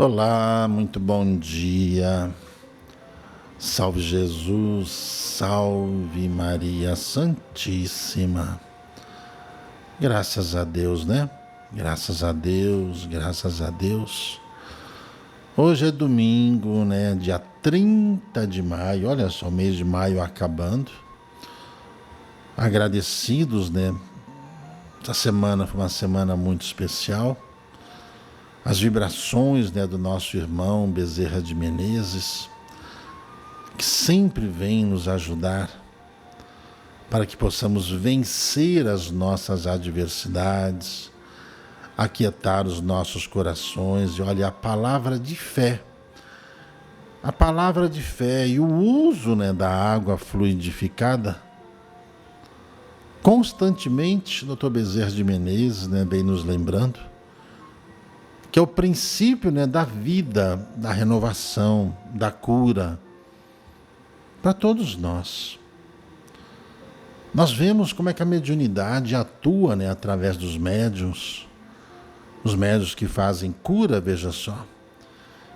Olá, muito bom dia. Salve Jesus, salve Maria Santíssima. Graças a Deus, né? Graças a Deus, graças a Deus. Hoje é domingo, né? Dia 30 de maio, olha só, o mês de maio acabando. Agradecidos, né? Essa semana foi uma semana muito especial. As vibrações, né, do nosso irmão Bezerra de Menezes, que sempre vem nos ajudar para que possamos vencer as nossas adversidades, aquietar os nossos corações. E olha, a palavra de fé e o uso, né, da água fluidificada, constantemente, Dr. Bezerra de Menezes, né, vem nos lembrando, que é o princípio, né, da vida, da renovação, da cura, para todos nós. Nós vemos como é que a mediunidade atua, né, através dos médiuns, os médiuns que fazem cura, veja só.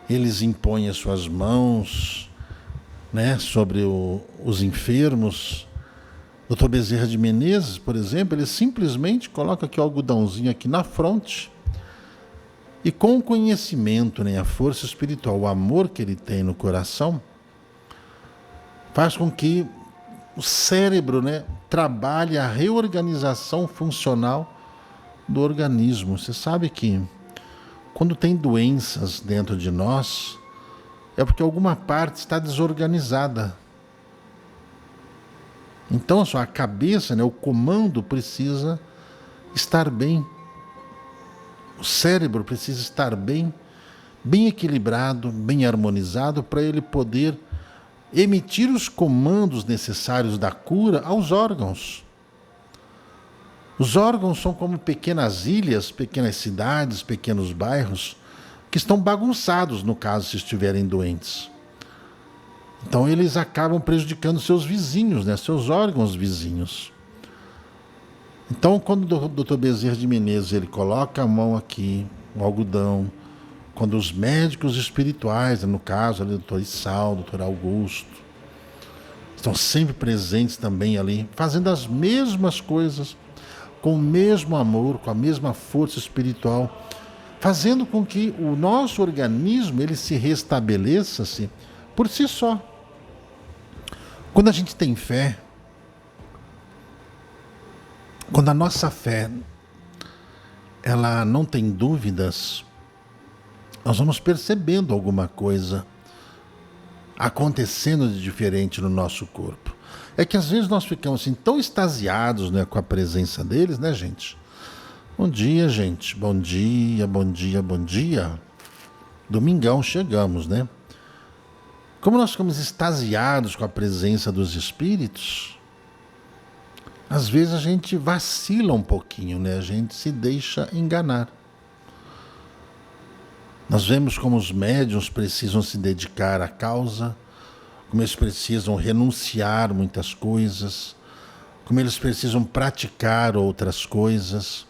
Eles impõem as suas mãos, né, sobre os enfermos. Dr. Bezerra de Menezes, por exemplo, ele simplesmente coloca aqui o algodãozinho aqui na fronte, e com o conhecimento, né, a força espiritual, o amor que ele tem no coração, faz com que o cérebro, né, trabalhe a reorganização funcional do organismo. Você sabe que quando tem doenças dentro de nós, é porque alguma parte está desorganizada. Então a cabeça, né, o comando precisa estar bem. O cérebro precisa estar bem equilibrado, bem harmonizado, para ele poder emitir os comandos necessários da cura aos órgãos. Os órgãos são como pequenas ilhas, pequenas cidades, pequenos bairros, que estão bagunçados, no caso, se estiverem doentes. Então eles acabam prejudicando seus vizinhos, né, seus órgãos vizinhos. Então, quando o Dr. Bezerra de Menezes ele coloca a mão aqui, o algodão, quando os médicos espirituais, no caso, ali, o Dr. Issal, o Dr. Augusto, estão sempre presentes também ali, fazendo as mesmas coisas, com o mesmo amor, com a mesma força espiritual, fazendo com que o nosso organismo ele se restabeleça-se por si só. Quando a gente tem fé, quando a nossa fé ela não tem dúvidas, nós vamos percebendo alguma coisa acontecendo de diferente no nosso corpo. É que às vezes nós ficamos assim tão extasiados, né, com a presença deles, né, gente? Bom dia, gente. Bom dia, bom dia, bom dia. Domingão chegamos, né? Como nós ficamos extasiados com a presença dos espíritos, às vezes a gente vacila um pouquinho, né? A gente se deixa enganar. Nós vemos como os médiuns precisam se dedicar à causa, como eles precisam renunciar muitas coisas, como eles precisam praticar outras coisas,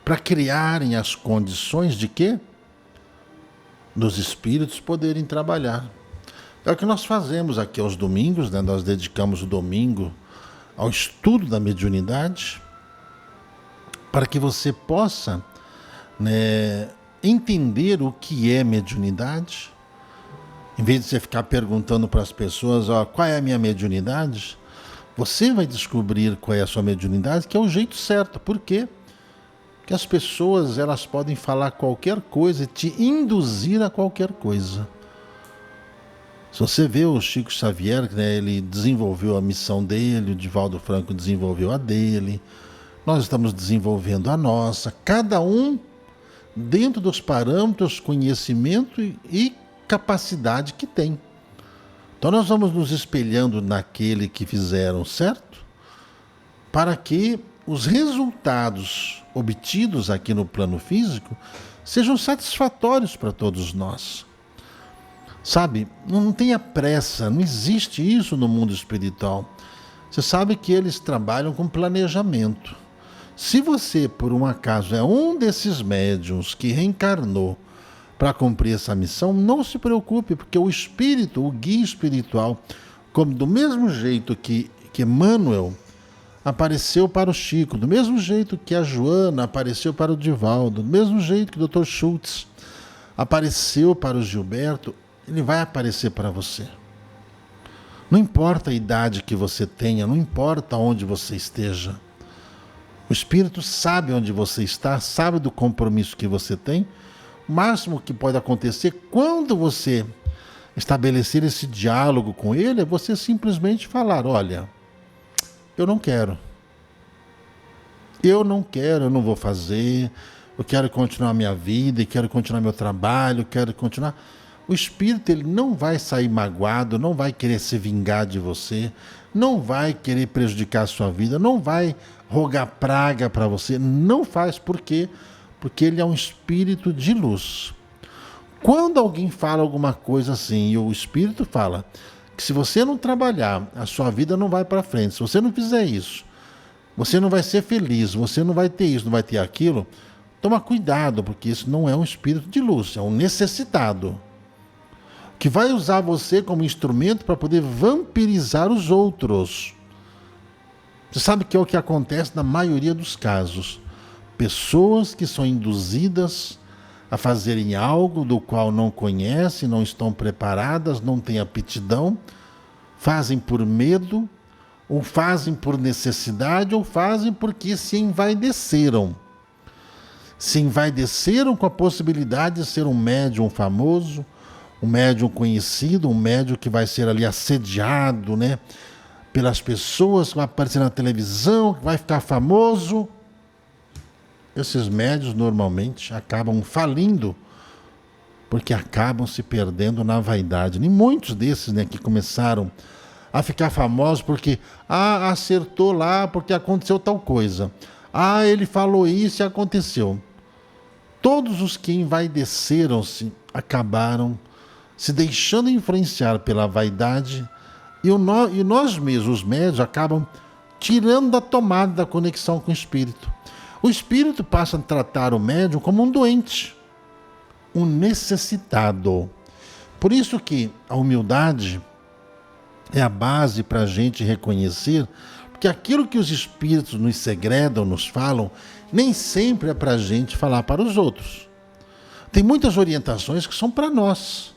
para criarem as condições de quê? Dos espíritos poderem trabalhar. É o que nós fazemos aqui aos domingos, né? Nós dedicamos o domingo ao estudo da mediunidade, para que você possa, né, entender o que é mediunidade. Em vez de você ficar perguntando para as pessoas, ó, qual é a minha mediunidade, você vai descobrir qual é a sua mediunidade, que é o jeito certo. Por quê? Porque as pessoas elas podem falar qualquer coisa e te induzir a qualquer coisa. Se você vê o Chico Xavier, né, ele desenvolveu a missão dele, o Divaldo Franco desenvolveu a dele, nós estamos desenvolvendo a nossa, cada um dentro dos parâmetros, conhecimento e capacidade que tem. Então nós vamos nos espelhando naquele que fizeram certo, para que os resultados obtidos aqui no plano físico sejam satisfatórios para todos nós. Sabe, não tenha pressa, não existe isso no mundo espiritual. Você sabe que eles trabalham com planejamento. Se você, por um acaso, é um desses médiuns que reencarnou para cumprir essa missão, não se preocupe, porque o espírito, o guia espiritual, como do mesmo jeito que Emmanuel apareceu para o Chico, do mesmo jeito que a Joana apareceu para o Divaldo, do mesmo jeito que o Dr. Schultz apareceu para o Gilberto, ele vai aparecer para você. Não importa a idade que você tenha, não importa onde você esteja. O Espírito sabe onde você está, sabe do compromisso que você tem. O máximo que pode acontecer quando você estabelecer esse diálogo com ele é você simplesmente falar: olha, eu não quero. Eu não vou fazer, eu quero continuar minha vida, quero continuar meu trabalho, quero continuar. O Espírito, ele não vai sair magoado, não vai querer se vingar de você, não vai querer prejudicar a sua vida, não vai rogar praga para você, não faz. Por quê? Porque ele é um espírito de luz. Quando alguém fala alguma coisa assim, e o Espírito fala que se você não trabalhar, a sua vida não vai para frente, se você não fizer isso, você não vai ser feliz, você não vai ter isso, não vai ter aquilo, toma cuidado, porque isso não é um espírito de luz, é um necessitado, que vai usar você como instrumento para poder vampirizar os outros. Você sabe que é o que acontece na maioria dos casos. Pessoas que são induzidas a fazerem algo do qual não conhecem, não estão preparadas, não têm aptidão, fazem por medo, ou fazem por necessidade, ou fazem porque se envaideceram. Se envaideceram com a possibilidade de ser um médium famoso, um médium conhecido, um médium que vai ser ali assediado, né, pelas pessoas, que vai aparecer na televisão, que vai ficar famoso. Esses médiuns normalmente acabam falindo, porque acabam se perdendo na vaidade. E muitos desses, né, que começaram a ficar famosos porque acertou lá porque aconteceu tal coisa. Ele falou isso e aconteceu. Todos os que envaideceram-se acabaram se deixando influenciar pela vaidade, e nós mesmos, os médios, acabam tirando da tomada da conexão com o espírito. O espírito passa a tratar o médium como um doente, um necessitado. Por isso que a humildade é a base para a gente reconhecer, porque aquilo que os espíritos nos segredam, nos falam, nem sempre é para a gente falar para os outros. Tem muitas orientações que são para nós,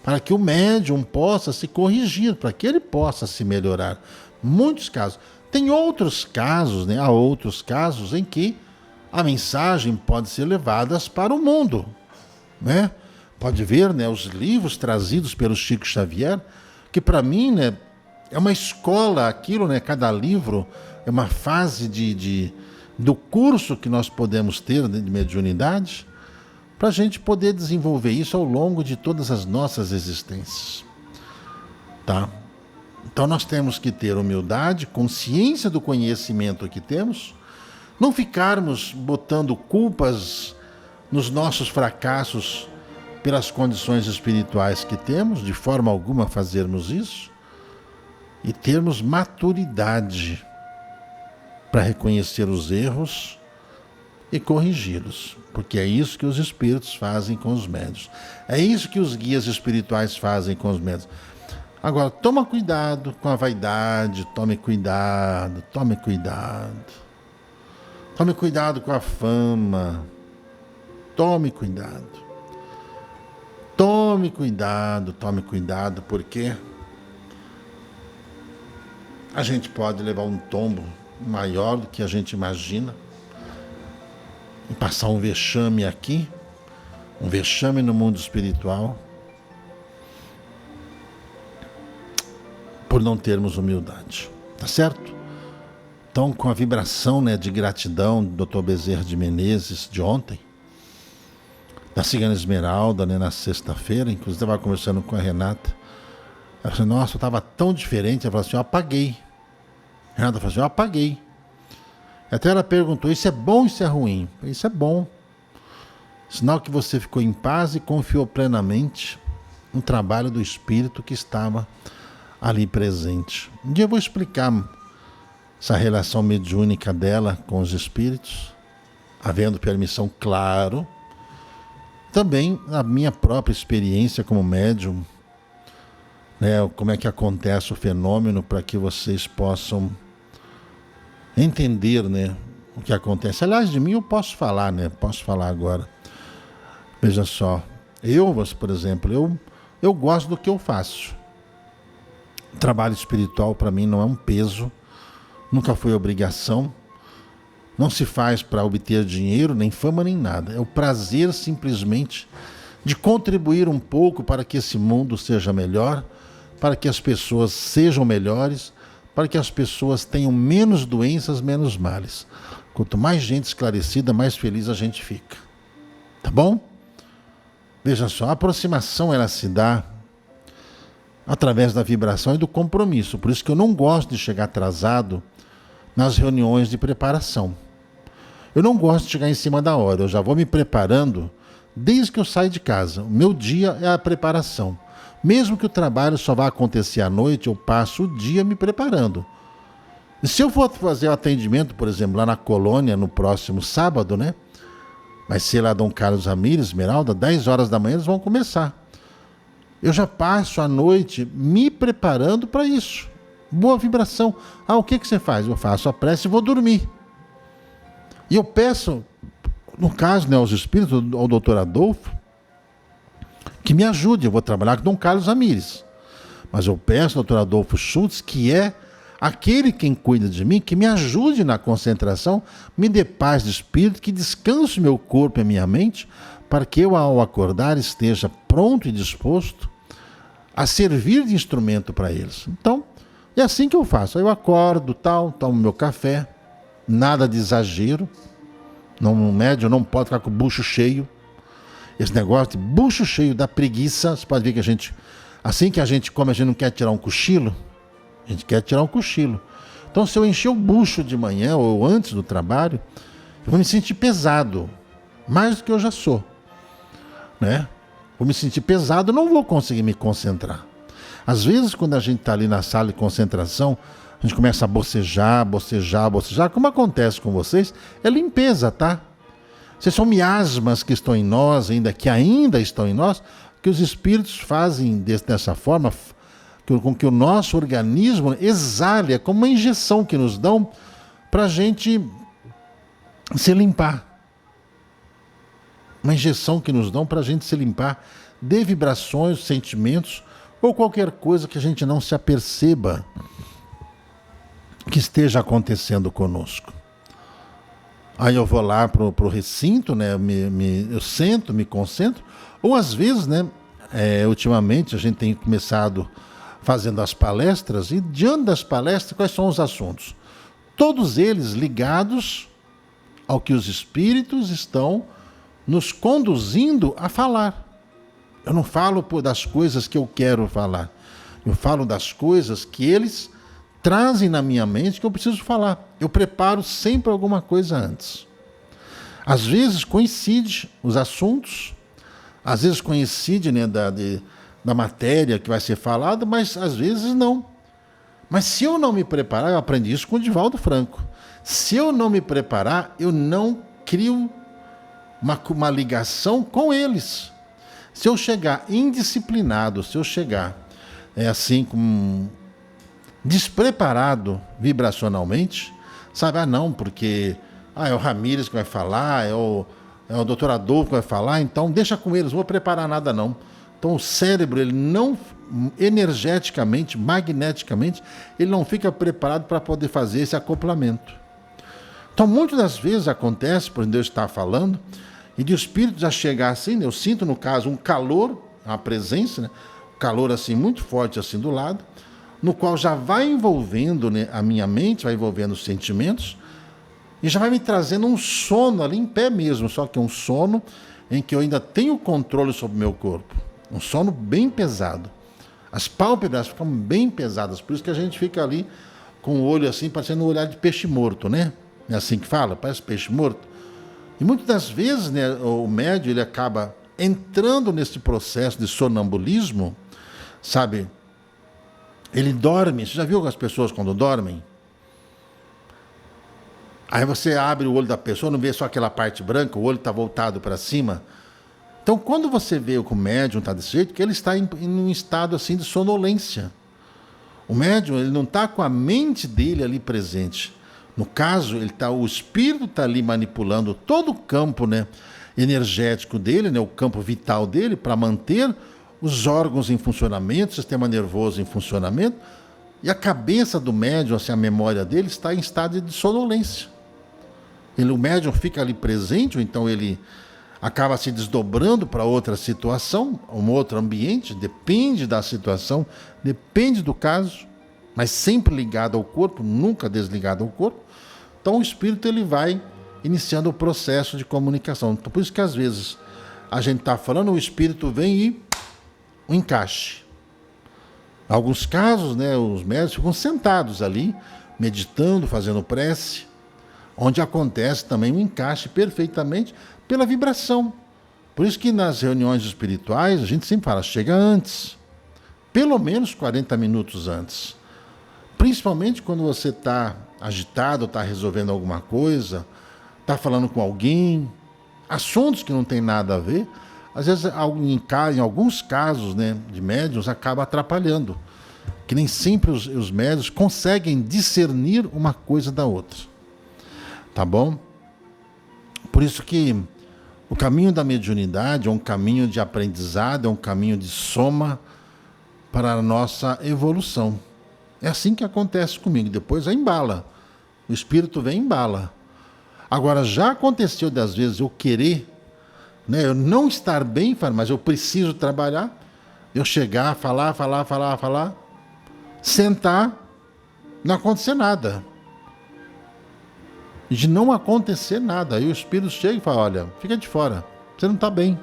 para que o médium possa se corrigir, para que ele possa se melhorar. Muitos casos. Tem outros casos, né? Há outros casos em que a mensagem pode ser levada para o mundo, né? Pode ver, né, os livros trazidos pelo Chico Xavier, que para mim, né, é uma escola aquilo, né? Cada livro é uma fase do curso que nós podemos ter, né, de mediunidade, para a gente poder desenvolver isso ao longo de todas as nossas existências. Tá? Então nós temos que ter humildade, consciência do conhecimento que temos, não ficarmos botando culpas nos nossos fracassos pelas condições espirituais que temos, de forma alguma fazermos isso, e termos maturidade para reconhecer os erros e corrigi-los, porque é isso que os espíritos fazem com os médiuns. É isso que os guias espirituais fazem com os médiuns. Agora, toma cuidado com a vaidade, tome cuidado. Tome cuidado com a fama. Tome cuidado, porque a gente pode levar um tombo maior do que a gente imagina, e passar um vexame aqui, um vexame no mundo espiritual, por não termos humildade. Tá certo? Então, com a vibração, né, de gratidão do Dr. Bezerra de Menezes de ontem, da Cigana Esmeralda, né, na sexta-feira, inclusive eu estava conversando com a Renata, ela falou: nossa, eu estava tão diferente. Ela falou assim: eu apaguei. Renata falou assim: eu apaguei. Até ela perguntou: isso é bom ou isso é ruim? Eu falei: isso é bom. Sinal que você ficou em paz e confiou plenamente no trabalho do Espírito que estava ali presente. Um dia eu vou explicar essa relação mediúnica dela com os Espíritos, havendo permissão, claro. Também a minha própria experiência como médium, né, como é que acontece o fenômeno para que vocês possam entender, né, o que acontece. Aliás, de mim eu posso falar, né? Posso falar agora. Veja só, por exemplo, eu gosto do que eu faço. Trabalho espiritual para mim não é um peso, nunca foi obrigação, não se faz para obter dinheiro, nem fama, nem nada. É o prazer simplesmente de contribuir um pouco para que esse mundo seja melhor, para que as pessoas sejam melhores, para que as pessoas tenham menos doenças, menos males. Quanto mais gente esclarecida, mais feliz a gente fica. Tá bom? Veja só, a aproximação ela se dá através da vibração e do compromisso. Por isso que eu não gosto de chegar atrasado nas reuniões de preparação. Eu não gosto de chegar em cima da hora. Eu já vou me preparando desde que eu saio de casa. O meu dia é a preparação. Mesmo que o trabalho só vá acontecer à noite, eu passo o dia me preparando. E se eu for fazer o atendimento, por exemplo, lá na colônia, no próximo sábado, né? Vai ser lá Dom Carlos Ramírez, Esmeralda, 10 horas da manhã eles vão começar. Eu já passo a noite me preparando para isso. Boa vibração. Ah, o que você faz? Eu faço a prece e vou dormir. E eu peço, no caso, né, aos espíritos, ao doutor Adolfo, que me ajude. Eu vou trabalhar com Dom Carlos Ramírez. Mas eu peço ao doutor Adolfo Schultz, que é aquele quem cuida de mim, que me ajude na concentração, me dê paz de espírito, que descanse meu corpo e a minha mente, para que eu, ao acordar, esteja pronto e disposto a servir de instrumento para eles. Então, é assim que eu faço. Eu acordo, tomo meu café, nada de exagero. Um médium não pode ficar com o bucho cheio. Esse negócio de bucho cheio da preguiça, você pode ver que a gente, assim que a gente come, a gente não quer tirar um cochilo. A gente quer tirar um cochilo. Então, se eu encher o bucho de manhã ou antes do trabalho, eu vou me sentir pesado, mais do que eu já sou, né? Vou me sentir pesado, não vou conseguir me concentrar. Às vezes, quando a gente está ali na sala de concentração, a gente começa a bocejar, como acontece com vocês, é limpeza, tá? Vocês são miasmas que estão em nós, que ainda estão em nós, que os espíritos fazem dessa forma, com que o nosso organismo exale, é como uma injeção que nos dão para a gente se limpar. Uma injeção que nos dão para a gente se limpar de vibrações, sentimentos ou qualquer coisa que a gente não se aperceba que esteja acontecendo conosco. Aí eu vou lá para o recinto, né? Eu sento, me concentro, ou às vezes, né? Ultimamente a gente tem começado fazendo as palestras, e diante das palestras, quais são os assuntos? Todos eles ligados ao que os espíritos estão nos conduzindo a falar. Eu não falo das coisas que eu quero falar. Eu falo das coisas que eles trazem na minha mente que eu preciso falar. Eu preparo sempre alguma coisa antes. Às vezes coincide os assuntos, às vezes coincide, né, da matéria que vai ser falada, mas às vezes não. Mas se eu não me preparar, eu aprendi isso com o Divaldo Franco. Se eu não me preparar, eu não crio uma ligação com eles. Se eu chegar indisciplinado, se eu chegar despreparado vibracionalmente, sabe, não, porque é o Ramírez que vai falar, é o doutor Adolfo que vai falar, então deixa com eles, não vou preparar nada não. Então o cérebro, ele não, energeticamente, magneticamente, ele não fica preparado para poder fazer esse acoplamento. Então muitas das vezes acontece, por Deus estar falando, e de o espírito já chegar assim, né? Eu sinto no caso um calor, uma presença, né? Um calor assim muito forte assim do lado, no qual já vai envolvendo, né, a minha mente, vai envolvendo os sentimentos, e já vai me trazendo um sono ali em pé mesmo, só que um sono em que eu ainda tenho controle sobre o meu corpo. Um sono bem pesado. As pálpebras ficam bem pesadas, por isso que a gente fica ali com o olho assim, parecendo um olhar de peixe morto, né? É assim que fala, parece peixe morto. E muitas das vezes, né, o médium ele acaba entrando nesse processo de sonambulismo, sabe? Ele dorme. Você já viu as pessoas quando dormem? Aí você abre o olho da pessoa, não vê só aquela parte branca, o olho está voltado para cima. Então, quando você vê que o médium está desse jeito, que ele está em um estado assim de sonolência. O médium, ele não está com a mente dele ali presente. No caso, o espírito está ali manipulando todo o campo, né, energético dele, né, o campo vital dele, para manter os órgãos em funcionamento, o sistema nervoso em funcionamento, e a cabeça do médium, assim, a memória dele, está em estado de sonolência. O médium fica ali presente, ou então ele acaba se desdobrando para outra situação, um outro ambiente, depende da situação, depende do caso, mas sempre ligado ao corpo, nunca desligado ao corpo. Então o espírito ele vai iniciando o processo de comunicação. Então, por isso que às vezes a gente está falando, o espírito vem e um encaixe. Em alguns casos, né, os médiuns ficam sentados ali, meditando, fazendo prece, onde acontece também um encaixe perfeitamente pela vibração. Por isso que nas reuniões espirituais a gente sempre fala, chega antes, pelo menos 40 minutos antes. Principalmente quando você está agitado, está resolvendo alguma coisa, está falando com alguém, assuntos que não tem nada a ver, às vezes em alguns casos, né, de médiuns acaba atrapalhando, que nem sempre os médiuns conseguem discernir uma coisa da outra. Tá bom? Por isso que o caminho da mediunidade é um caminho de aprendizado, é um caminho de soma para a nossa evolução. É assim que acontece comigo. Depois aí embala. O espírito vem e embala. Agora, já aconteceu das vezes eu querer, né, eu não estar bem, mas eu preciso trabalhar, eu chegar, falar, sentar, não acontecer nada. De não acontecer nada. Aí o espírito chega e fala, olha, fica de fora, você não está bem.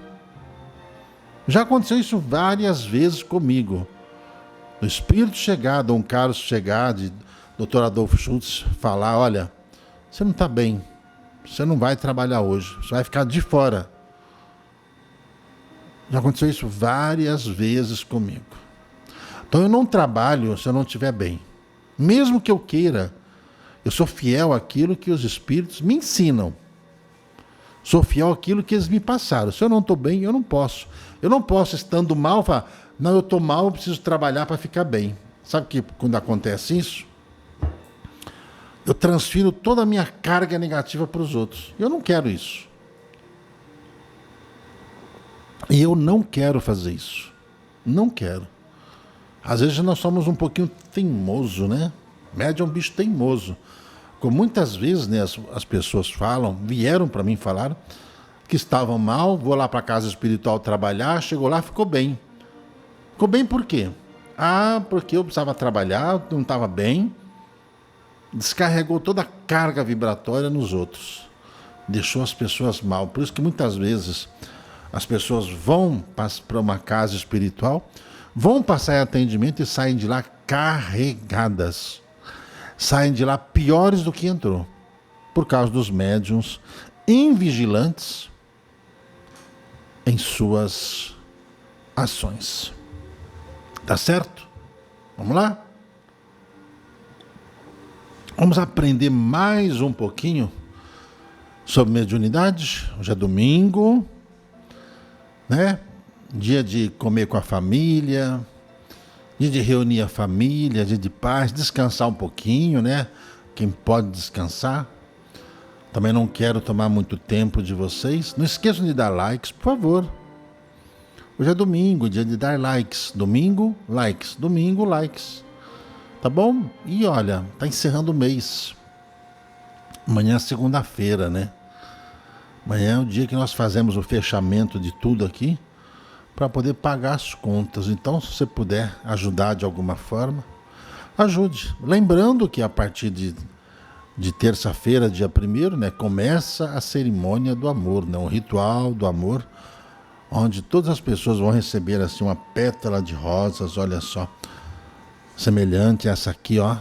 Já aconteceu isso várias vezes comigo. O espírito chegar, Dom Carlos chegar, de Dr. Adolfo Schultz falar, olha, você não está bem, você não vai trabalhar hoje, você vai ficar de fora. Já aconteceu isso várias vezes comigo. Então eu não trabalho se eu não estiver bem. Mesmo que eu queira, eu sou fiel àquilo que os espíritos me ensinam. Sou fiel àquilo que eles me passaram. Se eu não estou bem, eu não posso. Eu não posso, estando mal, falar, não, eu estou mal, eu preciso trabalhar para ficar bem. Sabe que quando acontece isso? Eu transfiro toda a minha carga negativa para os outros. Eu não quero isso. E eu não quero fazer isso. Não quero. Às vezes nós somos um pouquinho teimoso, né? Médium é um bicho teimoso. Como muitas vezes, né, as pessoas vieram para mim e falaram que estavam mal, vou lá para a casa espiritual trabalhar, chegou lá, ficou bem. Ficou bem por quê? Ah, porque eu precisava trabalhar, não estava bem. Descarregou toda a carga vibratória nos outros. Deixou as pessoas mal. Por isso que muitas vezes as pessoas vão para uma casa espiritual, vão passar em atendimento e saem de lá carregadas. Saem de lá piores do que entrou. Por causa dos médiuns invigilantes em suas ações. Tá certo? Vamos lá? Vamos aprender mais um pouquinho sobre mediunidade. Hoje é domingo, né? Dia de comer com a família, dia de reunir a família, dia de paz, descansar um pouquinho, né? Quem pode descansar. Também não quero tomar muito tempo de vocês. Não esqueçam de dar likes, por favor. Hoje é domingo, dia de dar likes. Domingo, likes. Domingo, likes. Tá bom? E olha, tá encerrando o mês. Amanhã é segunda-feira, né? Amanhã é o dia que nós fazemos o fechamento de tudo aqui para poder pagar as contas. Então, se você puder ajudar de alguma forma, ajude. Lembrando que a partir de terça-feira, dia 1º, né, começa a cerimônia do amor, né, um ritual do amor, onde todas as pessoas vão receber assim uma pétala de rosas, olha só, semelhante a essa aqui, ó.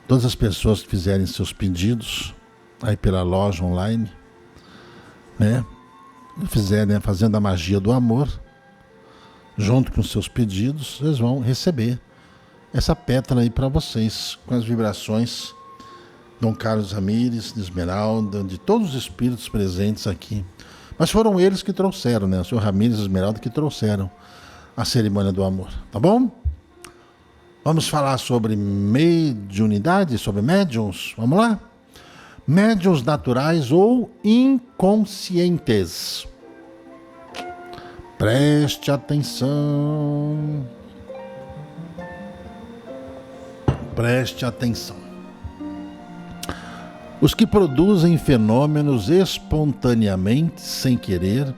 Todas as pessoas que fizerem seus pedidos aí pela loja online, né, fizerem fazendo a magia do amor, junto com seus pedidos, eles vão receber essa pétala aí para vocês, com as vibrações Dom Carlos Ramires, de Esmeralda, de todos os espíritos presentes aqui Mas foram eles que trouxeram, né? O senhor Ramírez e Esmeralda que trouxeram a cerimônia do amor, tá bom? Vamos falar sobre mediunidade, sobre médiuns, vamos lá? Médiuns naturais ou inconscientes. Preste atenção. Preste atenção. Os que produzem fenômenos espontaneamente, sem querer,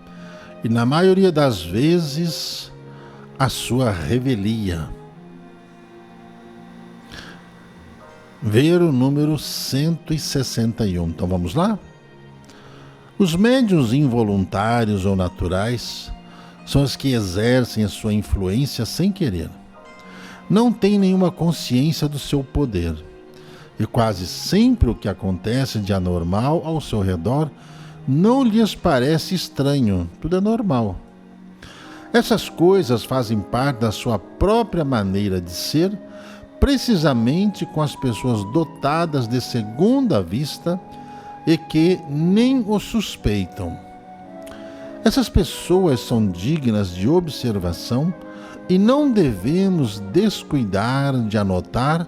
e na maioria das vezes, a sua revelia. Ver o número 161. Então vamos lá? Os médiuns involuntários ou naturais são os que exercem a sua influência sem querer. Não têm nenhuma consciência do seu poder. E quase sempre o que acontece de anormal ao seu redor não lhes parece estranho. Tudo é normal. Essas coisas fazem parte da sua própria maneira de ser, precisamente com as pessoas dotadas de segunda vista e que nem o suspeitam. Essas pessoas são dignas de observação e não devemos descuidar de anotar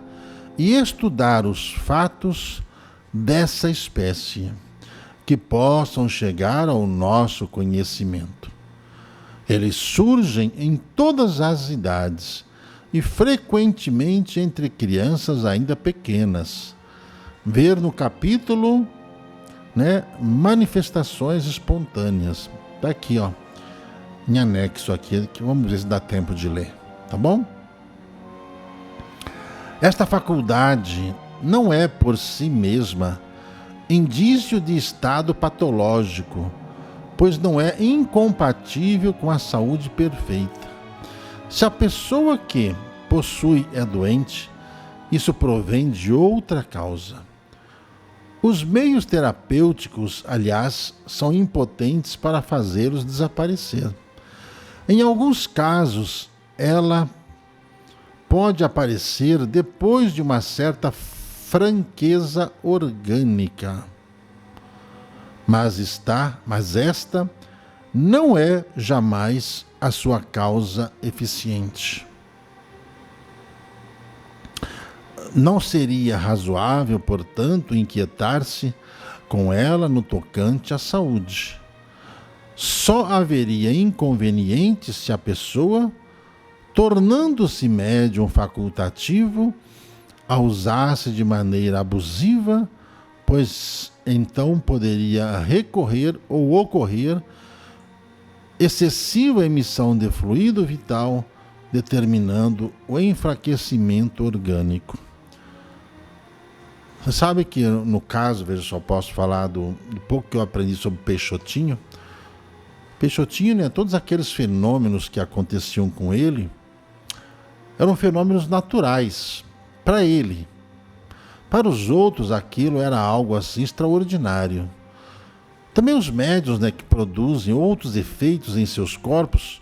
e estudar os fatos dessa espécie que possam chegar ao nosso conhecimento. Eles surgem em todas as idades e frequentemente entre crianças ainda pequenas. Ver no capítulo, manifestações espontâneas. Está aqui, ó, em anexo aqui, que vamos ver se dá tempo de ler, tá bom? Esta faculdade não é por si mesma indício de estado patológico, pois não é incompatível com a saúde perfeita. Se a pessoa que possui é doente, isso provém de outra causa. Os meios terapêuticos, aliás, são impotentes para fazê-los desaparecer. Em alguns casos, ela pode aparecer depois de uma certa franqueza orgânica. Mas esta não é jamais a sua causa eficiente. Não seria razoável, portanto, inquietar-se com ela no tocante à saúde. Só haveria inconveniente se a pessoa, tornando-se médium facultativo, a usasse de maneira abusiva, pois então poderia recorrer ou ocorrer excessiva emissão de fluido vital, determinando o enfraquecimento orgânico. Você sabe que no caso, veja só, posso falar do pouco que eu aprendi sobre Peixotinho. Peixotinho, todos aqueles fenômenos que aconteciam com ele eram fenômenos naturais para ele. Para os outros, aquilo era algo assim extraordinário. Também os médiuns, que produzem outros efeitos em seus corpos,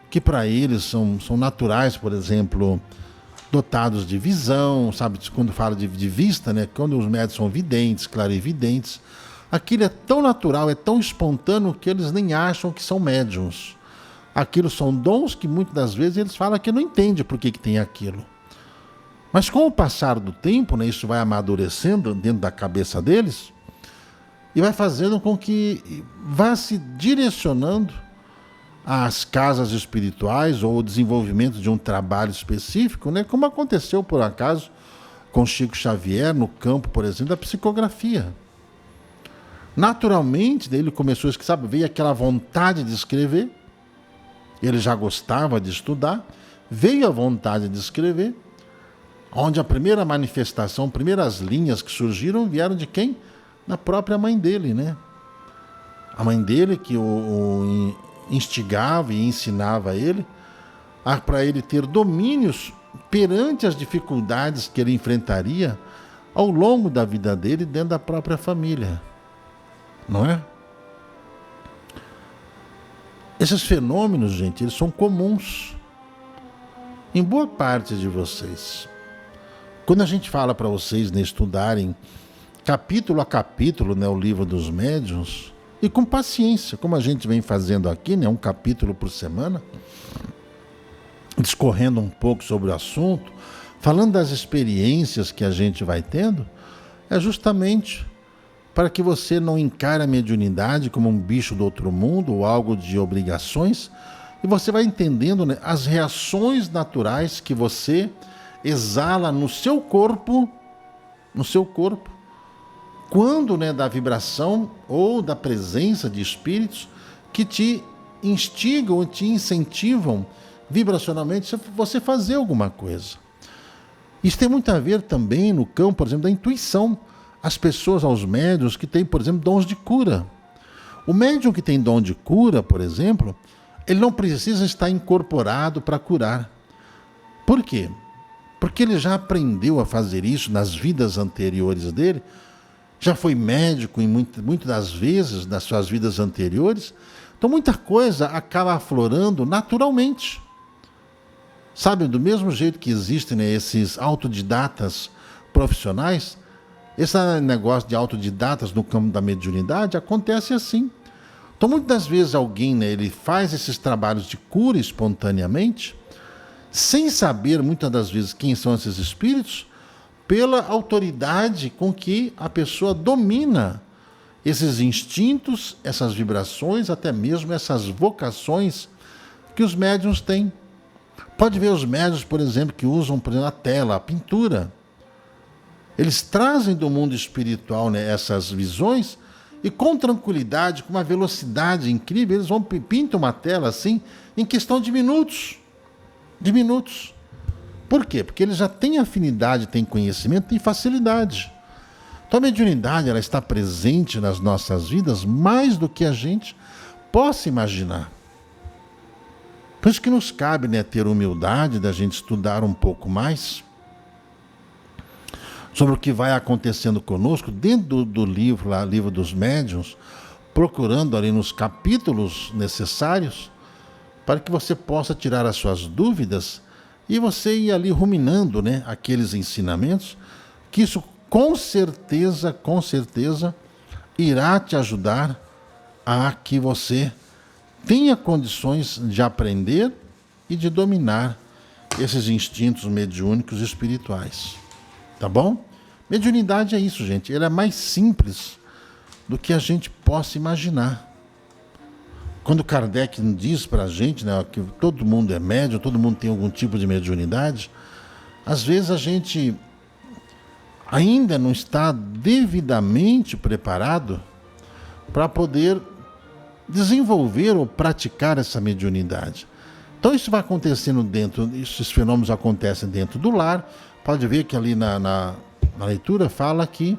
que para eles são naturais, por exemplo, dotados de visão, sabe, quando fala de vista, quando os médiuns são videntes, clarividentes, aquilo é tão natural, é tão espontâneo que eles nem acham que são médiuns. Aquilo são dons que muitas das vezes eles falam que não entendem por que tem aquilo. Mas com o passar do tempo, isso vai amadurecendo dentro da cabeça deles e vai fazendo com que vá se direcionando às casas espirituais ou o desenvolvimento de um trabalho específico, como aconteceu por acaso com Chico Xavier no campo, por exemplo, da psicografia. Naturalmente, ele começou, veio aquela vontade de escrever, ele já gostava de estudar, veio a vontade de escrever, onde a primeira manifestação, primeiras linhas que surgiram vieram de quem? Da própria mãe dele, A mãe dele que o instigava e ensinava ele para ele ter domínios perante as dificuldades que ele enfrentaria ao longo da vida dele dentro da própria família. Não é? Esses fenômenos, gente, eles são comuns em boa parte de vocês. Quando a gente fala para vocês estudarem capítulo a capítulo o livro dos médiuns, E com paciência, como a gente vem fazendo aqui, né, um capítulo por semana, discorrendo um pouco sobre o assunto, falando das experiências que a gente vai tendo, é justamente para que você não encare a mediunidade como um bicho do outro mundo ou algo de obrigações, e você vai entendendo, né, as reações naturais que você exala no seu corpo, quando, né, da vibração ou da presença de espíritos que te instigam, te incentivam vibracionalmente você fazer alguma coisa. Isso tem muito a ver também no campo, por exemplo, da intuição. As pessoas, aos médiuns que têm, por exemplo, dons de cura. O médium que tem dom de cura, por exemplo, ele não precisa estar incorporado para curar. Por quê? Porque ele já aprendeu a fazer isso nas vidas anteriores dele, já foi médico em muitas das vezes nas suas vidas anteriores, então muita coisa acaba aflorando naturalmente. Sabe, do mesmo jeito que existem, né, esses autodidatas profissionais, esse negócio de autodidatas no campo da mediunidade acontece assim. Então muitas das vezes alguém, né, ele faz esses trabalhos de cura espontaneamente, sem saber muitas das vezes quem são esses espíritos, pela autoridade com que a pessoa domina esses instintos, essas vibrações, até mesmo essas vocações que os médiuns têm. Pode ver os médiuns, por exemplo, que usam, por exemplo, a tela, a pintura. Eles trazem do mundo espiritual, né, essas visões, e com tranquilidade, com uma velocidade incrível, eles vão pintam uma tela assim, em questão de minutos. De minutos. Por quê? Porque eles já têm afinidade, têm conhecimento, têm facilidade. Então a mediunidade, ela está presente nas nossas vidas mais do que a gente possa imaginar. Por isso que nos cabe, né, ter humildade da gente estudar um pouco mais sobre o que vai acontecendo conosco dentro do livro, lá, Livro dos Médiuns, procurando ali nos capítulos necessários para que você possa tirar as suas dúvidas e você ir ali ruminando, né, aqueles ensinamentos, que isso com certeza irá te ajudar a que você tenha condições de aprender e de dominar esses instintos mediúnicos espirituais. Tá bom? Mediunidade é isso, gente. Ela é mais simples do que a gente possa imaginar. Quando Kardec diz para a gente, né, que todo mundo é médium, todo mundo tem algum tipo de mediunidade, às vezes a gente ainda não está devidamente preparado para poder desenvolver ou praticar essa mediunidade. Então isso vai acontecendo esses fenômenos acontecem dentro do lar. Pode ver que ali na leitura fala que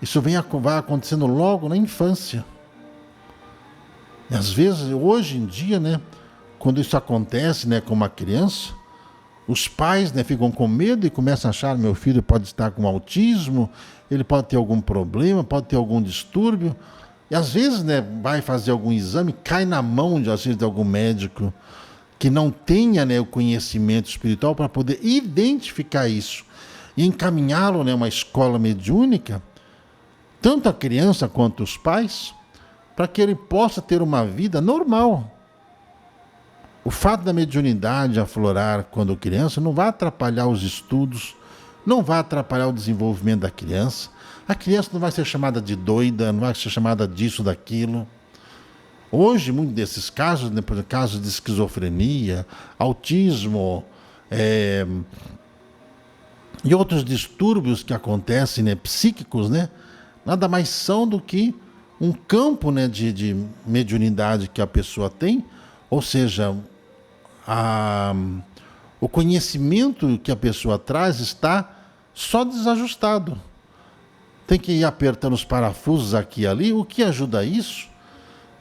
isso vai acontecendo logo na infância. E às vezes, hoje em dia, né, quando isso acontece, né, com uma criança, os pais, né, ficam com medo e começam a achar: meu filho pode estar com autismo, ele pode ter algum problema, pode ter algum distúrbio. E às vezes, né, vai fazer algum exame, cai na mão de algum médico que não tenha, né, o conhecimento espiritual para poder identificar isso e encaminhá-lo, né, a uma escola mediúnica, tanto a criança quanto os pais, para que ele possa ter uma vida normal. O fato da mediunidade aflorar quando criança não vai atrapalhar os estudos, não vai atrapalhar o desenvolvimento da criança. A criança não vai ser chamada de doida, não vai ser chamada disso, daquilo. Hoje, muitos desses casos, né, por exemplo, casos de esquizofrenia, autismo, e outros distúrbios que acontecem, né, psíquicos, né, nada mais são do que um campo, né, de mediunidade que a pessoa tem, ou seja, o conhecimento que a pessoa traz está só desajustado. Tem que ir apertando os parafusos aqui e ali. O que ajuda isso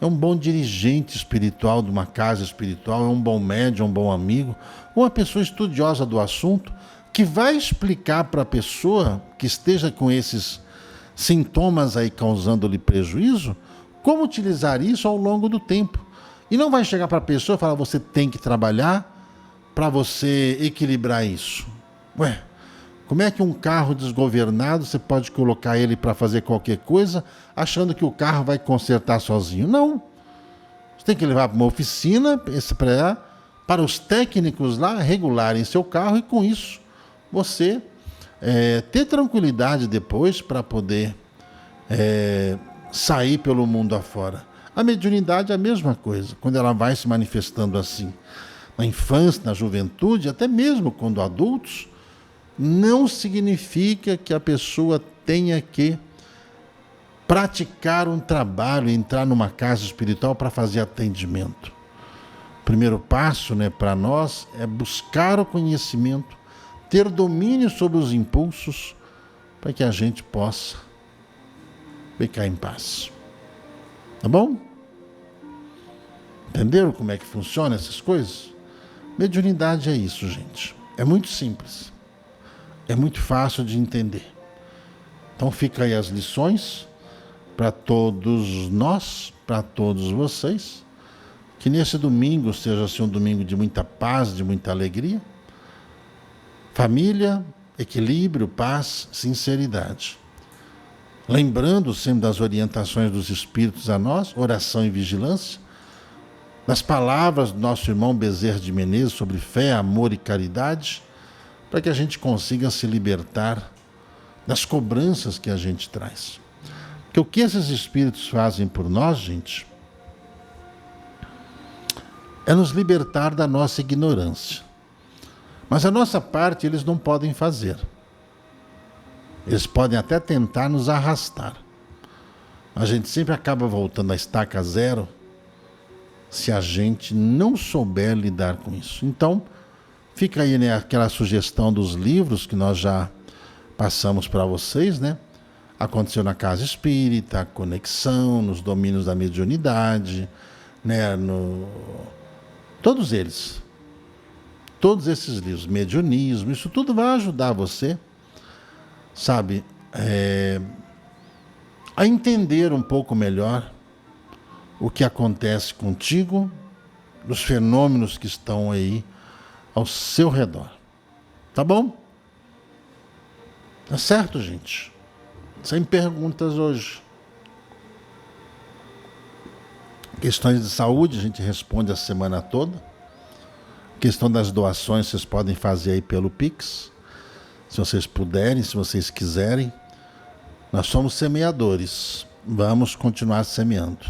é um bom dirigente espiritual de uma casa espiritual, é um bom médium, um bom amigo, uma pessoa estudiosa do assunto, que vai explicar para a pessoa que esteja com esses sintomas aí causando-lhe prejuízo, como utilizar isso ao longo do tempo. E não vai chegar para a pessoa e falar: você tem que trabalhar para você equilibrar isso. Ué, Como é que um carro desgovernado, você pode colocar ele para fazer qualquer coisa, achando que o carro vai consertar sozinho? Não. Você tem que levar para uma oficina para os técnicos lá regularem seu carro e com isso você ter tranquilidade depois para poder sair pelo mundo afora. A mediunidade é a mesma coisa, quando ela vai se manifestando assim, na infância, na juventude, até mesmo quando adultos, não significa que a pessoa tenha que praticar um trabalho, entrar numa casa espiritual para fazer atendimento. O primeiro passo, para nós é buscar o conhecimento, ter domínio sobre os impulsos, para que a gente possa ficar em paz. Tá bom? Entenderam como é que funciona essas coisas? Mediunidade é isso, gente. É muito simples. É muito fácil de entender. Então fica aí as lições para todos nós, para todos vocês. Que nesse domingo seja assim um domingo de muita paz, de muita alegria. Família, equilíbrio, paz, sinceridade. Lembrando sempre das orientações dos Espíritos a nós, oração e vigilância, das palavras do nosso irmão Bezerra de Menezes sobre fé, amor e caridade, para que a gente consiga se libertar das cobranças que a gente traz. Porque o que esses Espíritos fazem por nós, gente, é nos libertar da nossa ignorância. Mas a nossa parte eles não podem fazer. Eles podem até tentar nos arrastar. A gente sempre acaba voltando à estaca zero se a gente não souber lidar com isso. Então, fica aí aquela sugestão dos livros que nós já passamos para vocês, Aconteceu na Casa Espírita, Conexão, nos Domínios da Mediunidade, todos eles. Todos esses livros, mediunismo, isso tudo vai ajudar você, sabe, a entender um pouco melhor o que acontece contigo, os fenômenos que estão aí ao seu redor. Tá bom? Tá certo, gente? Sem perguntas hoje. Questões de saúde a gente responde a semana toda. Questão das doações vocês podem fazer aí pelo Pix. Se vocês puderem, se vocês quiserem. Nós somos semeadores. Vamos continuar semeando.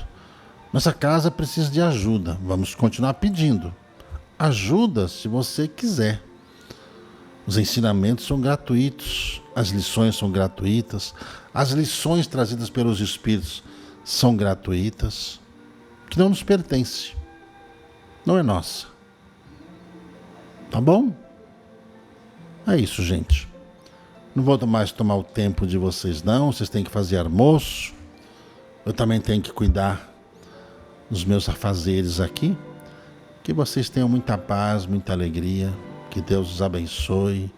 Nossa casa precisa de ajuda. Vamos continuar pedindo. Ajuda se você quiser. Os ensinamentos são gratuitos. As lições são gratuitas. As lições trazidas pelos Espíritos são gratuitas. Que não nos pertence. Não é nossa. Tá bom? É isso, gente. Não vou mais tomar o tempo de vocês, não. Vocês têm que fazer almoço. Eu também tenho que cuidar dos meus afazeres aqui. Que vocês tenham muita paz, muita alegria. Que Deus os abençoe.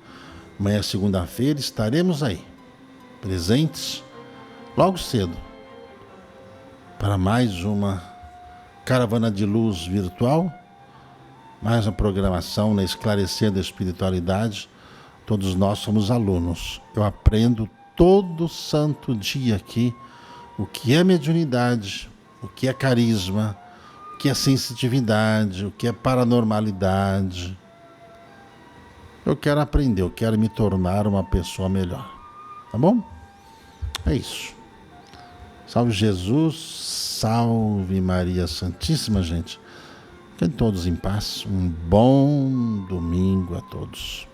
Amanhã, segunda-feira, estaremos aí, presentes, logo cedo, para mais uma caravana de luz virtual, mais uma programação na Esclarecendo a Espiritualidade. Todos nós somos alunos. Eu aprendo todo santo dia aqui o que é mediunidade, o que é carisma, o que é sensitividade, o que é paranormalidade. Eu quero aprender, eu quero me tornar uma pessoa melhor. Tá bom? É isso. Salve Jesus, salve Maria Santíssima, gente. Fiquem todos em paz. Um bom domingo a todos.